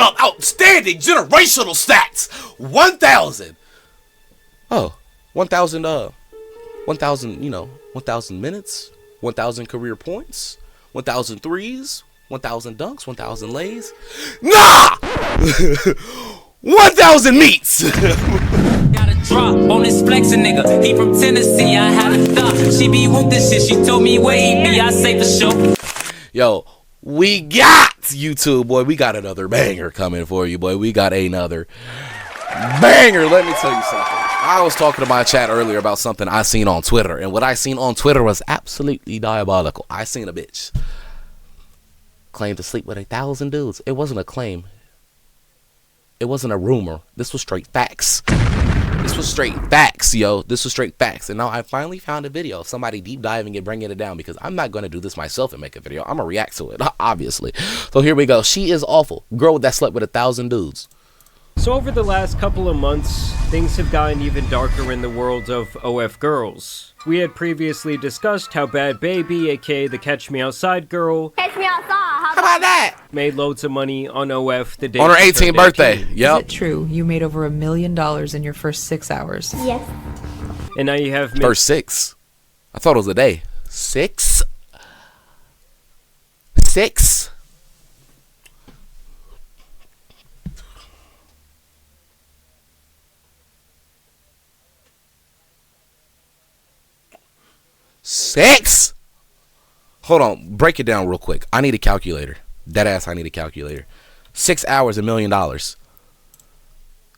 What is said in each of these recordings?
up outstanding generational stats. 1,000. Oh, 1,000, 1,000, 1,000 minutes, 1,000 career points, 1,000 threes, 1,000 dunks, 1,000 lays. Nah! 1,000 meets. Got a drop on this flexin' nigga. He from Tennessee. I had a thought. She be with this shit. She told me where he be. I say for sure. Yo, we got YouTube, boy. We got another banger coming for you, boy. We got another banger. Let me tell you something. I was talking to my chat earlier about something I seen on Twitter, and what I seen on Twitter was absolutely diabolical. I seen a bitch claim to sleep with 1,000 dudes. It wasn't a claim. It wasn't a rumor. This was straight facts. This was straight facts, yo. This was straight facts. And now I finally found a video of somebody deep diving and bringing it down, because I'm not going to do this myself and make a video. I'm going to react to it, obviously. So here we go. She is awful. Girl that slept with 1,000 dudes. So over the last couple of months, things have gotten even darker in the world of OF girls. We had previously discussed how Bad Baby, aka the Catch Me Outside girl, Catch me outside. How about that? Made loads of money on OF the day on her 18th birthday. Yep. Is it true you made over $1 million in your first 6 hours? Yes. And now you have first 6. I thought it was a day. 6. 6. Six. Hold on, break it down real quick. I need a calculator. Deadass, I need a calculator. 6 hours, $1 million.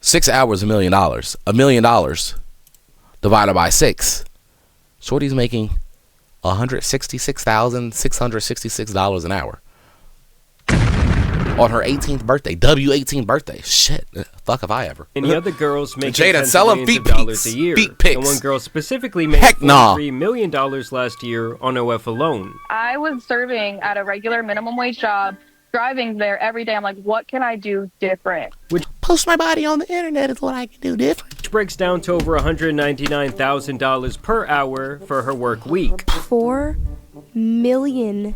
6 hours, $1 million. $1 million divided by 6. Shorty's making $166,666 an hour on her 18th birthday. W18th birthday. Shit, fuck if I ever. And the other girls make Jaiden, sell them feet pics. a year. Feet pics. And one girl specifically made $3 million last year on OF alone. I was serving at a regular minimum wage job, driving there every day. I'm like, what can I do different? Which post my body on the internet is what I can do different. Which breaks down to over $199,000 per hour for her work week. $4 million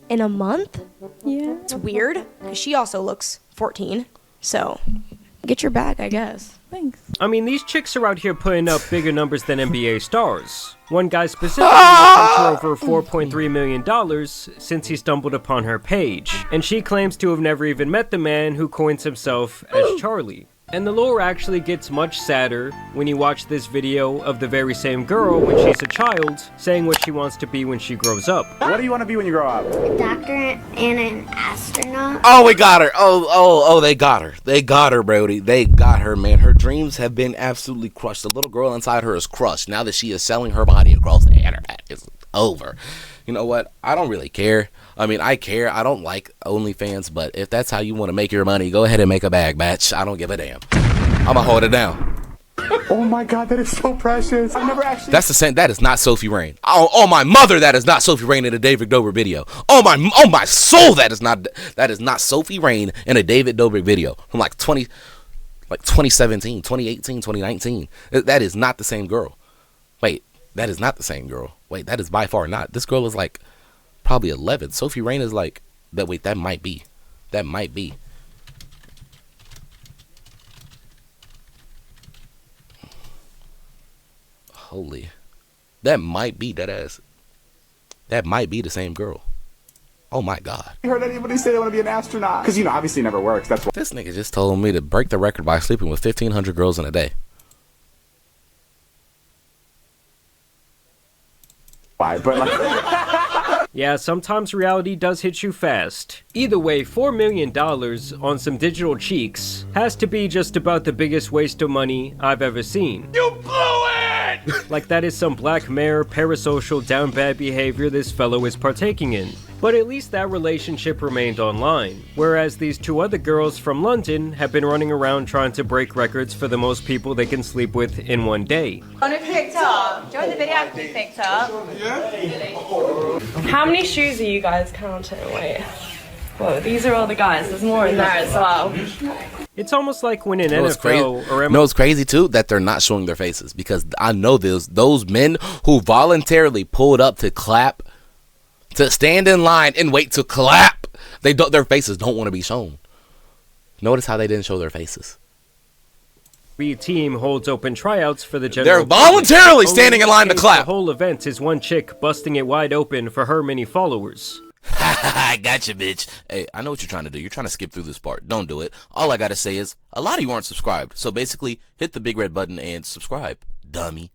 in a month? Yeah. It's weird, because she also looks 14. So, get your bag, I guess. Thanks. I mean, these chicks are out here putting up bigger numbers than NBA stars. One guy specifically sent her over $4.3 million since he stumbled upon her page. And she claims to have never even met the man who coins himself as Charlie. And the lore actually gets much sadder when you watch this video of the very same girl when she's a child saying what she wants to be when she grows up. What do you want to be when you grow up? A doctor and an astronaut. Oh, we got her. Oh, they got her. They got her, Brody. They got her, man. Her dreams have been absolutely crushed. The little girl inside her is crushed. Now that she is selling her body across the internet, it's over. You know what? I don't really care. I mean, I care. I don't like OnlyFans, but if that's how you want to make your money, go ahead and make a bag, batch. I don't give a damn. I'm gonna hold it down. Oh my God, that is so precious. I've never actually. That's the same. That is not Sophie Rain. Oh my mother, that is not Sophie Rain in a David Dobrik video. Oh my soul, that is not Sophie Rain in a David Dobrik video from like 2017, 2018, 2019. That is not the same girl. Wait, that is not the same girl. Wait, that is by far not. This girl is like probably 11. Sophie Rain is like that. Wait, that might be. That might be. Holy. That might be that ass. That might be the same girl. Oh my God. You heard anybody say they want to be an astronaut? Because, obviously it never works. That's why. This nigga just told me to break the record by sleeping with 1,500 girls in a day. Why? But like. Yeah, sometimes reality does hit you fast. Either way, $4 million on some digital cheeks has to be just about the biggest waste of money I've ever seen. You blew it! Like that is some Black Mirror parasocial down bad behavior this fellow is partaking in. But at least that relationship remained online, whereas these two other girls from London have been running around trying to break records for the most people they can sleep with in one day. On a picture. Join the video after the picture. How many shoes are you guys counting? Wait. Whoa, these are all the guys. There's more in there as well. It's almost like when an NFL or it's crazy too that they're not showing their faces, because I know those men who voluntarily pulled up to clap, to stand in line and wait to clap, their faces don't want to be shown. Notice how they didn't show their faces. Team holds open tryouts for the general They're voluntarily public. standing in line to The clap. whole event is one chick busting it wide open for her many followers. I gotcha, bitch. Hey, I know what you're trying to do. You're trying to skip through this part. Don't do it. All I gotta say is, a lot of you aren't subscribed. So basically, hit the big red button and subscribe, dummy.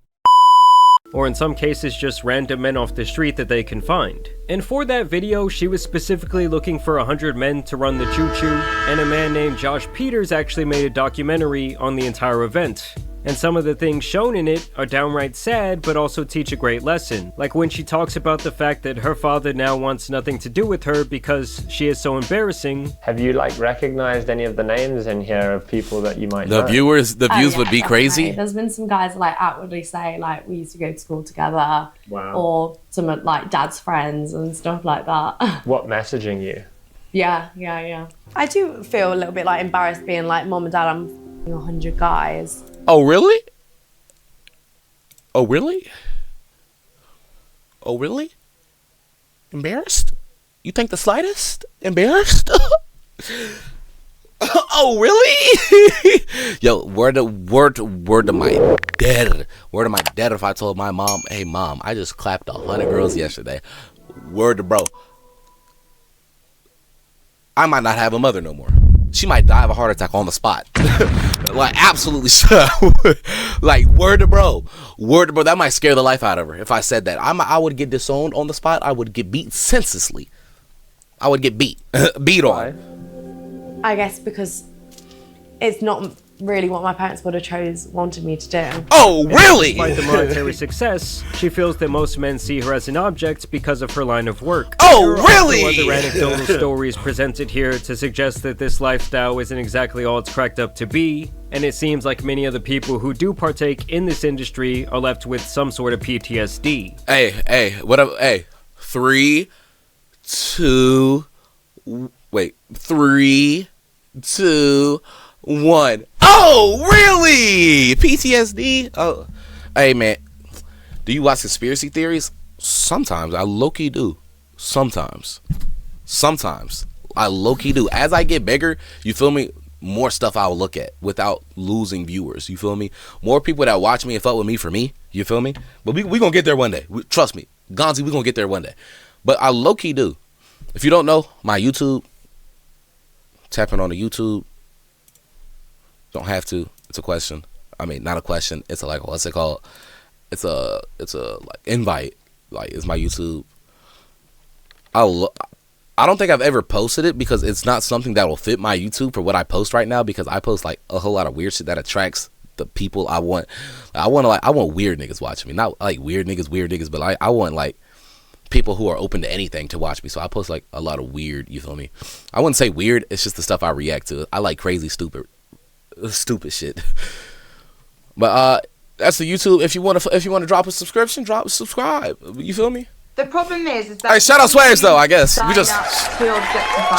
Or in some cases, just random men off the street that they can find. And for that video, she was specifically looking for 100 men to run the choo-choo, and a man named Josh Peters actually made a documentary on the entire event. And some of the things shown in it are downright sad, but also teach a great lesson. Like when she talks about the fact that her father now wants nothing to do with her because she is so embarrassing. Have you like recognized any of the names in here of people that you might The know? views would be crazy. There's been some guys like outwardly say like we used to go to school together. Wow. Or some of like dad's friends and stuff like that. What messaging you? Yeah. I do feel a little bit like embarrassed being like, Mom and Dad, I'm 100 guys. Oh, really? Oh, really? Oh, really? Embarrassed? You think the slightest? Embarrassed? Oh, really? Yo, word to my dad. Word to my dad if I told my mom, hey, Mom, I just clapped 100 girls yesterday. Word to bro. I might not have a mother no more. She might die of a heart attack on the spot. Like, absolutely so. Like, word to bro. Word to bro. That might scare the life out of her if I said that. I would get disowned on the spot. I would get beat senselessly. I would get beat. Beat on. I guess because it's not really what my parents would have wanted me to do. Oh, really? Despite the monetary success, she feels that most men see her as an object because of her line of work. Oh, There are really? also other anecdotal stories presented here to suggest that this lifestyle isn't exactly all it's cracked up to be, and it seems like many of the people who do partake in this industry are left with some sort of PTSD. Hey, what up? Hey, 3, 2, 1. Oh, really? PTSD? Oh, hey, man. Do you watch conspiracy theories? Sometimes. I low-key do. Sometimes. I low-key do. As I get bigger, you feel me? More stuff I will look at without losing viewers. You feel me? More people that watch me and fuck with me for me. You feel me? But we gonna get there one day. Trust me. Gonzi, we gonna get there one day. But I low-key do. If you don't know, my YouTube, tapping on the YouTube. Don't have to. It's a question. I mean, not a question. It's a, like, what's it called? It's a like invite. Like, it's my YouTube. I don't think I've ever posted it because it's not something that will fit my YouTube for what I post right now, because I post like a whole lot of weird shit that attracts the people I want. I want weird niggas watching me. Not like weird niggas, but I want like people who are open to anything to watch me. So I post like a lot of weird, you feel me? I wouldn't say weird, it's just the stuff I react to. I like crazy stupid shit. But that's the YouTube. If you want to drop a subscription, subscribe. You feel me? The problem is that. Hey, shout out Swags though. I guess we just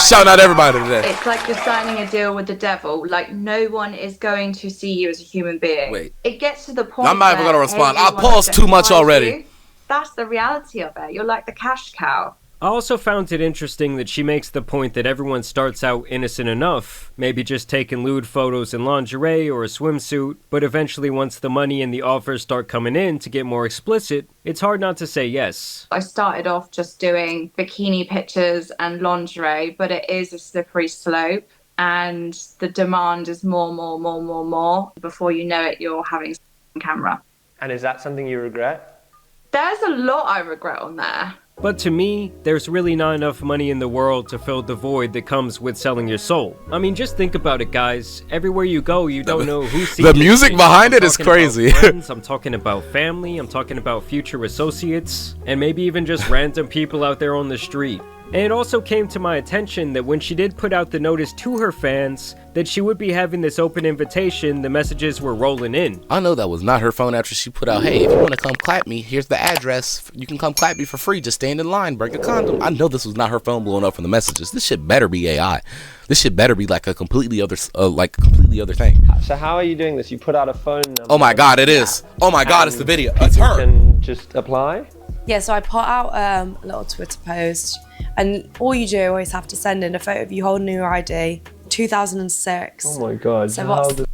shout out everybody today. It's like you're signing a deal with the devil. Like, no one is going to see you as a human being. Wait. It gets to the point. I'm not even gonna respond. I everyone paused too much objectifies already. you. That's the reality of it. You're like the cash cow. I also found it interesting that she makes the point that everyone starts out innocent enough, maybe just taking lewd photos in lingerie or a swimsuit, but eventually once the money and the offers start coming in to get more explicit, it's hard not to say yes. I started off just doing bikini pictures and lingerie, but it is a slippery slope, and the demand is more. Before you know it, you're having a camera. And is that something you regret? There's a lot I regret on there. But to me, there's really not enough money in the world to fill the void that comes with selling your soul. I mean, just think about it, guys. Everywhere you go, you don't know who sees the music behind it is crazy. Friends, I'm talking about family, I'm talking about future associates, and maybe even just random people out there on the street. And it also came to my attention that when she did put out the notice to her fans that she would be having this open invitation, the messages were rolling in. I know that was not her phone after she put out, hey, if you want to come clap me, here's the address. You can come clap me for free. Just stand in line, bring a condom. I know this was not her phone blowing up from the messages. This shit better be AI. This shit better be like a completely other thing. So how are you doing this? You put out a phone number. Oh my God, it is. Oh my God, it's the video. It's People her. can just apply? Yeah, so I put out a little Twitter post, and all you do always have to send in a photo of you holding your ID, 2006. Oh my god. So How what's does-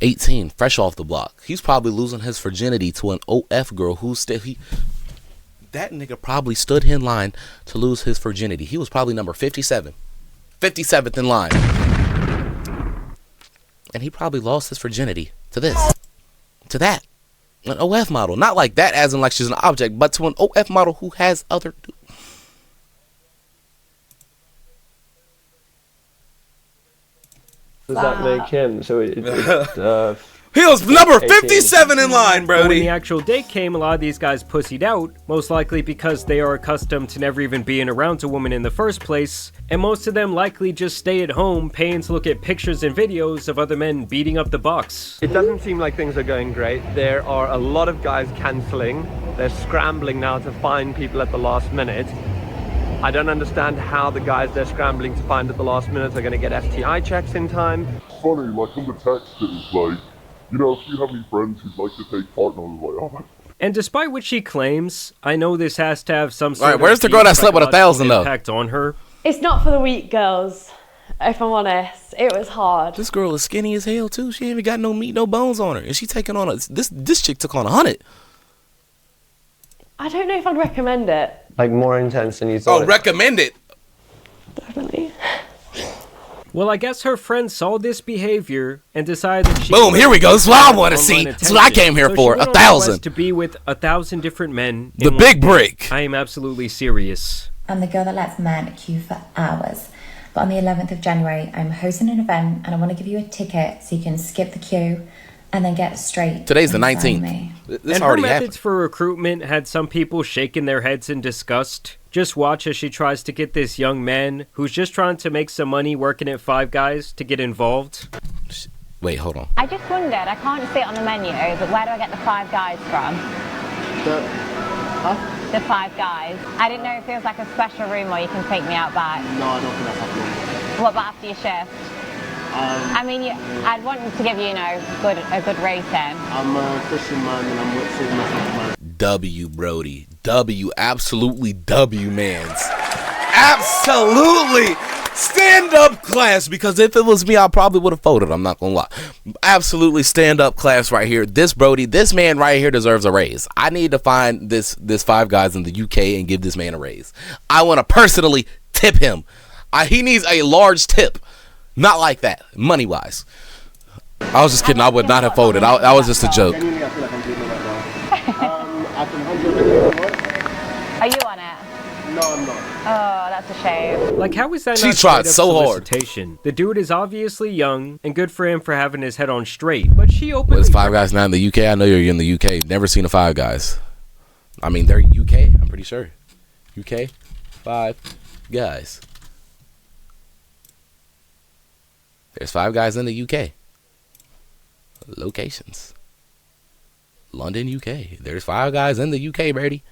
18, fresh off the block. He's probably losing his virginity to an OF girl who's still that nigga probably stood in line to lose his virginity. He was probably number 57. 57th in line. And he probably lost his virginity to this. To that. An OF model. Not like that as in like she's an object, but to an OF model who has other... Does that make him? So he was number 57 in line, But when Brody. the actual date came, a lot of these guys pussied out, most likely because they are accustomed to never even being around a woman in the first place, and most of them likely just stay at home paying to look at pictures and videos of other men beating up the box. It doesn't seem like things are going great. There are a lot of guys cancelling. They're scrambling now to find people at the last minute. I don't understand how the guys they're scrambling to find at the last minute are going to get STI checks in time. Funny, like in the text it was like, you know, if you have any friends who'd like to take part, and I was like, oh my. And despite what she claims, I know this has to have some sort Alright, of where's the girl that slept with psychological 1,000 though? impact on her. It's not for the weak girls, if I'm honest. It was hard. This girl is skinny as hell too. She ain't even got no meat, no bones on her. And she taking on this chick took on 100. I don't know if I'd recommend it. Like more intense than you thought. Oh, recommend it. Definitely. Well, I guess her friend saw this behavior and decided that she... Boom, here we go. This is what I want to see. online This is what I came here So for. she went on a 1,000. quest to be with 1,000 different men. The in big one day. break. I am absolutely serious. I'm the girl that lets men queue for hours. But on the 11th of January, I'm hosting an event and I want to give you a ticket so you can skip the queue and then get straight. Today's the and sign 19th. me. This And her already methods happened. for recruitment had some people shaking their heads in disgust. Just watch as she tries to get this young man who's just trying to make some money working at Five Guys to get involved. Wait, hold on. I just wondered, I can't see it on the menu, but where do I get the Five Guys from? The Five Guys. I didn't know if it was like a special room where you can take me out back. No, I don't think that's happening. What about after your shift? I mean, I'd want to give you, a good rating. I'm a Christian man and I'm with seeing myself married. W, Brody. W, absolutely W, mans. Absolutely. Stand up class, because if it was me, I probably would have folded. I'm not gonna lie. Absolutely stand up class right here. This Brody, this man right here deserves a raise. I need to find this Five Guys in the UK and give this man a raise. I want to personally tip him. He needs a large tip. Not like that, money wise. I was just kidding. I would not have folded. I was just a joke. Genuinely, I feel like I'm doing it right now. I can hand you a video if you want. Are you on it? No, I'm not. Oh, that's a shame. Like, how is that She not tried straight up so hard. solicitation? The dude is obviously young, and good for him for having his head on straight. But she openly... What is Five Guys now in the UK? I know you're in the UK. Never seen a Five Guys. I mean, they're UK. I'm pretty sure. UK? Five Guys. There's Five Guys in the UK. Locations. London, UK. There's Five Guys in the UK, Brady.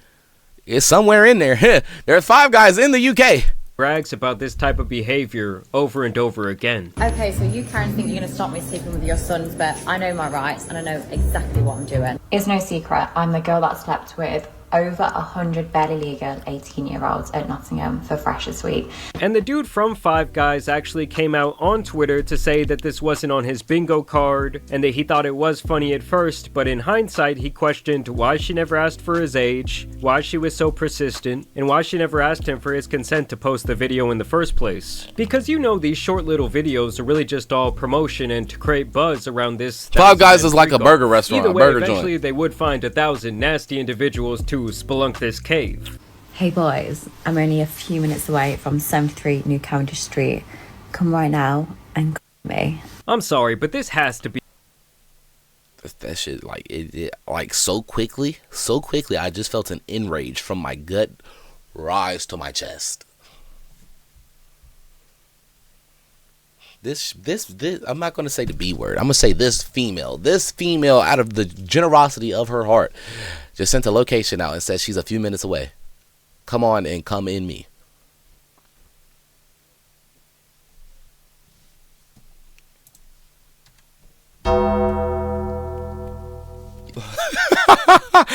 It's somewhere in there. There's Five Guys in the UK. brags about this type of behavior over and over again. Okay, so you Karen think you're going to stop me sleeping with your sons, but I know my rights and I know exactly what I'm doing. It's no secret, I'm the girl that slept with over 100 barely legal 18-year-olds at Nottingham for Freshers Week. And the dude from Five Guys actually came out on Twitter to say that this wasn't on his bingo card and that he thought it was funny at first, but in hindsight he questioned why she never asked for his age, why she was so persistent, and why she never asked him for his consent to post the video in the first place. Because you know these short little videos are really just all promotion and to create buzz around this. Five Guys is like a burger restaurant, Either a way, burger eventually joint. they would find 1,000 nasty individuals to spelunk this cave. Hey boys, I'm only a few minutes away from 73 New Cavendish Street. Come right now and call me. I'm sorry, but this has to be. That shit, like it like so quickly, I just felt an enrage from my gut rise to my chest. This, I'm not gonna say the B word. I'm gonna say this female, out of the generosity of her heart, just sent a location out and said she's a few minutes away. Come on and come in me.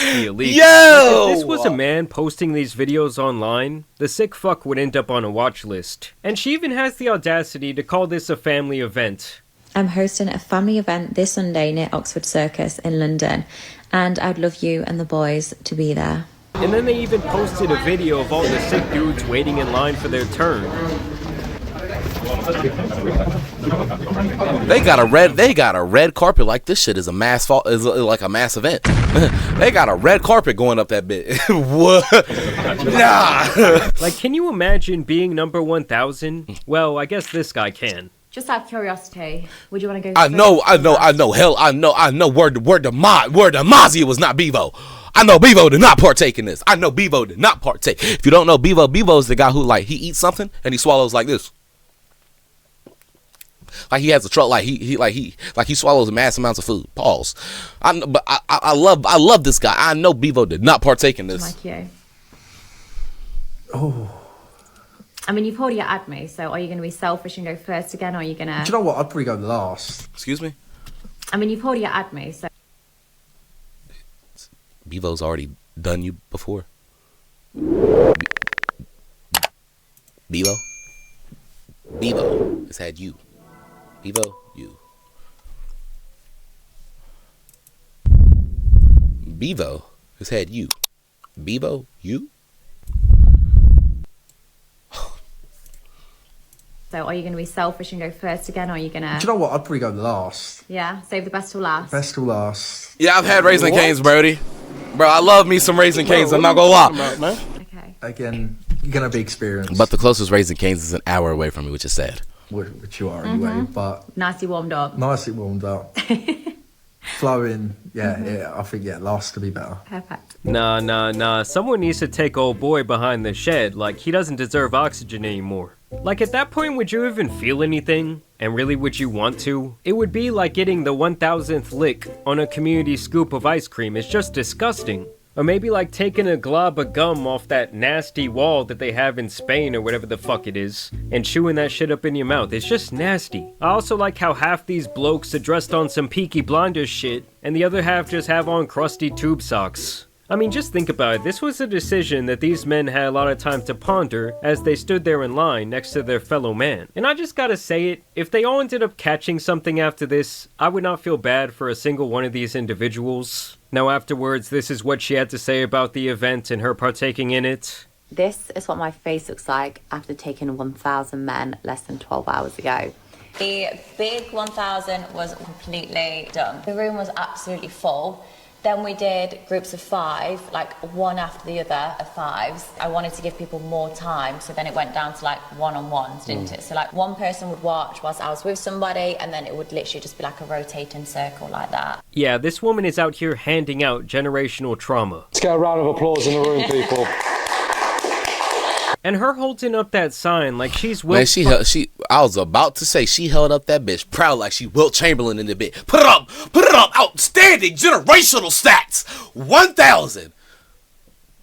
be illegal. Yo! Like, if this was a man posting these videos online, the sick fuck would end up on a watch list. And she even has the audacity to call this a family event. I'm hosting a family event this Sunday near Oxford Circus in London, and I'd love you and the boys to be there. And then they even posted a video of all the sick dudes waiting in line for their turn. They got a red carpet like this shit is a mass is like a mass event. They got a red carpet going up that bit. What? Nah. Like, can you imagine being number 1,000? Well, I guess this guy can. Just out of curiosity, would you want to go? I know. Hell, I know. Word to Mazia was not Bevo. I know Bevo did not partake in this. I know Bevo did not partake. If you don't know Bevo, Bevo's the guy who, like, he eats something and he swallows like this. Like he has a truck, like he swallows mass amounts of food. Pause. I love this guy. I know Bevo did not partake in this. Like you. Oh. I mean, you've already had me, so are you going to be selfish and go first again, or are you going to... Do you know what? I'd probably go last. Excuse me? I mean, you've already had me, so... Bevo's already done you before. Bevo has had you. Bevo, you. Bevo has had you. Bevo, you. So are you going to be selfish and go first again, or are you going to... Do you know what? I'd probably go last. Yeah, save the best till last. Best till last. Yeah, I've had Raisin Canes, Brody. Bro, I love me some Raisin Canes. I'm not gonna lie. Okay. Again, you're gonna be experienced. But the closest Raisin Canes is an hour away from me, which is sad. Which you are anyway, but... Nicely warmed up. Nicely warmed up. Flowing, yeah, I think, last to be better. Perfect. Nah. Someone needs to take old boy behind the shed. Like, he doesn't deserve oxygen anymore. Like, at that point, would you even feel anything? And really, would you want to? It would be like getting the 1,000th lick on a community scoop of ice cream. It's just disgusting. Or maybe like taking a glob of gum off that nasty wall that they have in Spain or whatever the fuck it is, and chewing that shit up in your mouth. It's just nasty. I also like how half these blokes are dressed on some Peaky Blinders shit, and the other half just have on crusty tube socks. I mean, just think about it. This was a decision that these men had a lot of time to ponder as they stood there in line next to their fellow man. And I just gotta say it, if they all ended up catching something after this, I would not feel bad for a single one of these individuals. Now afterwards, this is what she had to say about the event and her partaking in it. This is what my face looks like after taking 1,000 men less than 12 hours ago. The big 1,000 was completely done. The room was absolutely full. Then we did groups of 5, like one after the other of 5s. I wanted to give people more time, so then it went down to like one-on-ones, didn't it? So like one person would watch whilst I was with somebody, and then it would literally just be like a rotating circle like that. Yeah, this woman is out here handing out generational trauma. Let's get a round of applause in the room, people. And her holding up that sign like she's Man, I was about to say she held up that bitch proud like she Wilt Chamberlain in the bit. Put it up, outstanding generational stats. 1,000.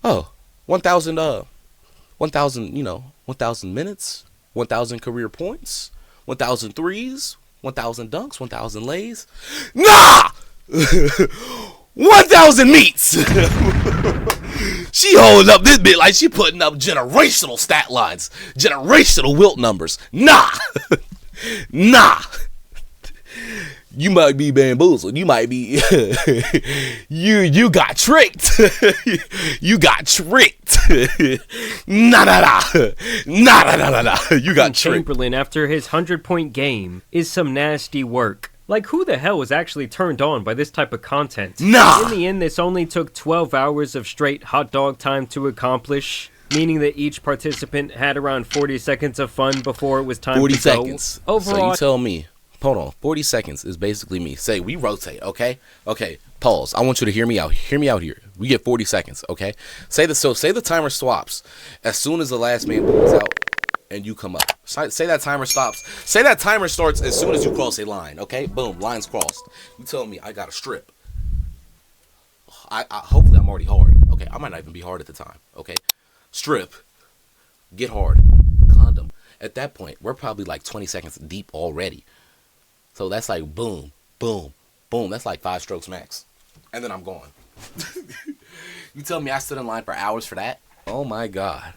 Oh, 1,000 1,000 minutes, 1,000 career points, 1,000 threes, 1,000 dunks, 1,000 lays. Nah! 1,000 meets. She holding up this bit like she putting up generational stat lines, generational Wilt numbers. Nah. You might be bamboozled. You might be you got tricked. You got tricked. Nah. You got tricked. Chamberlain, after his 100-point game, is some nasty work. Like, who the hell was actually turned on by this type of content? Nah! In the end, this only took 12 hours of straight hot dog time to accomplish, meaning that each participant had around 40 seconds of fun before it was time to go. 40 seconds. Overall, So you tell me. Hold on. 40 seconds is basically me. Say, we rotate, okay? Okay, pause. I want you to hear me out. Hear me out here. We get 40 seconds, okay? Say the timer swaps as soon as the last man moves out and you come up. Say that timer stops. Say that timer starts as soon as you cross a line, okay? Boom, line's crossed. You tell me I got a strip. I hopefully I'm already hard, okay? I might not even be hard at the time, okay? Strip. Get hard. Condom. At that point, we're probably like 20 seconds deep already. So that's like boom, boom, boom. That's like 5 strokes max. And then I'm gone. You tell me I stood in line for hours for that? Oh my god.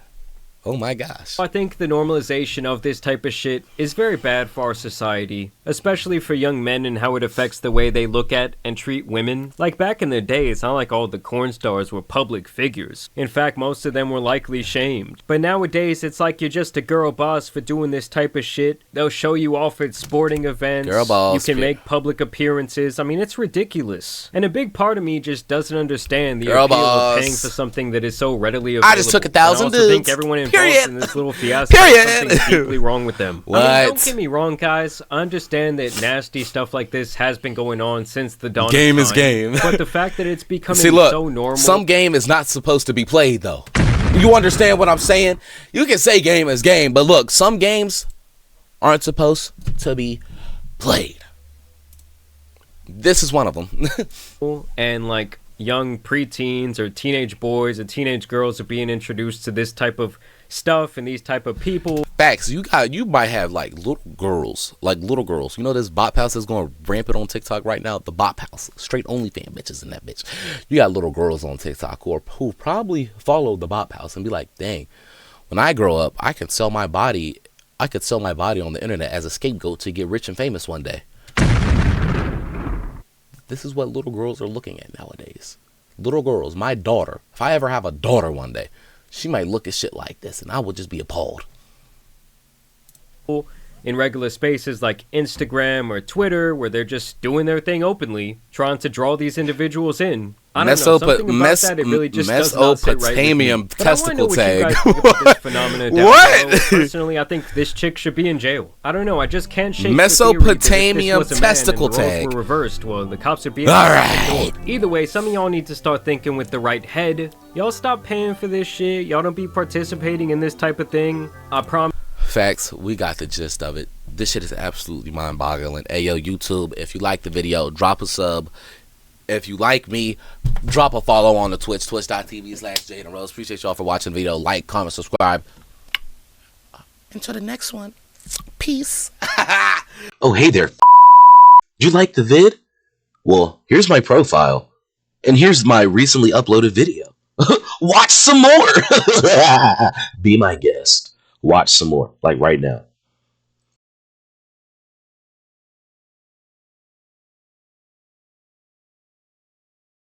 Oh my gosh. I think the normalization of this type of shit is very bad for our society, especially for young men and how it affects the way they look at and treat women. Like back in the day, it's not like all the corn stars were public figures. In fact, most of them were likely shamed. But nowadays, it's like you're just a girl boss for doing this type of shit. They'll show you off at sporting events. Girl boss. You can make public appearances. I mean, it's ridiculous. And a big part of me just doesn't understand the Girl appeal boss. of paying for something that is so readily available. I just took 1,000 And I also think dudes. everyone involved Period. in this little fiasco has something deeply wrong with them. What? I mean, don't get me wrong, guys. I understand that nasty stuff like this has been going on since the dawn Game of is time. game. But the fact that it's becoming See, look, so normal. some game is not supposed to be played, though. You understand what I'm saying? You can say game is game, but look, some games aren't supposed to be played. This is one of them. And like young preteens or teenage boys or teenage girls are being introduced to this type of stuff and these type of people. Facts. You might have like little girls. You know this bop house is going rampant on TikTok right now? The bop house. Straight OnlyFans bitches in that bitch. You got little girls on TikTok who probably follow the bop house and be like, dang, when I grow up, I could sell my body on the internet as a scapegoat to get rich and famous one day. This is what little girls are looking at nowadays. Little girls, my daughter, if I ever have a daughter one day, she might look at shit like this and I will just be appalled. In regular spaces like Instagram or Twitter, where they're just doing their thing openly, trying to draw these individuals in. I don't know, something about that, it really just does not sit right with me. Mesopotamian But I wanna know testicle what you tag. guys think about this phenomenon down What? below. Personally, I think this chick should be in jail. I don't know, I just can't shake the theory that if this Mesopotamian was a man testicle and the roles tag. were reversed, well, the cops would be All right. Either way, some of y'all need to start thinking with the right head. Y'all stop paying for this shit. Y'all don't be participating in this type of thing. I promise. Facts, we got the gist of it. This shit is absolutely mind-boggling. Hey, yo, YouTube, if you like the video, drop a sub. If you like me, drop a follow on the Twitch, twitch.tv/JaidenRose. Appreciate y'all for watching the video. Like, comment, subscribe. Until the next one. Peace. Oh, hey there. You like the vid? Well, here's my profile. And here's my recently uploaded video. Watch some more. Be my guest. Watch some more, like right now.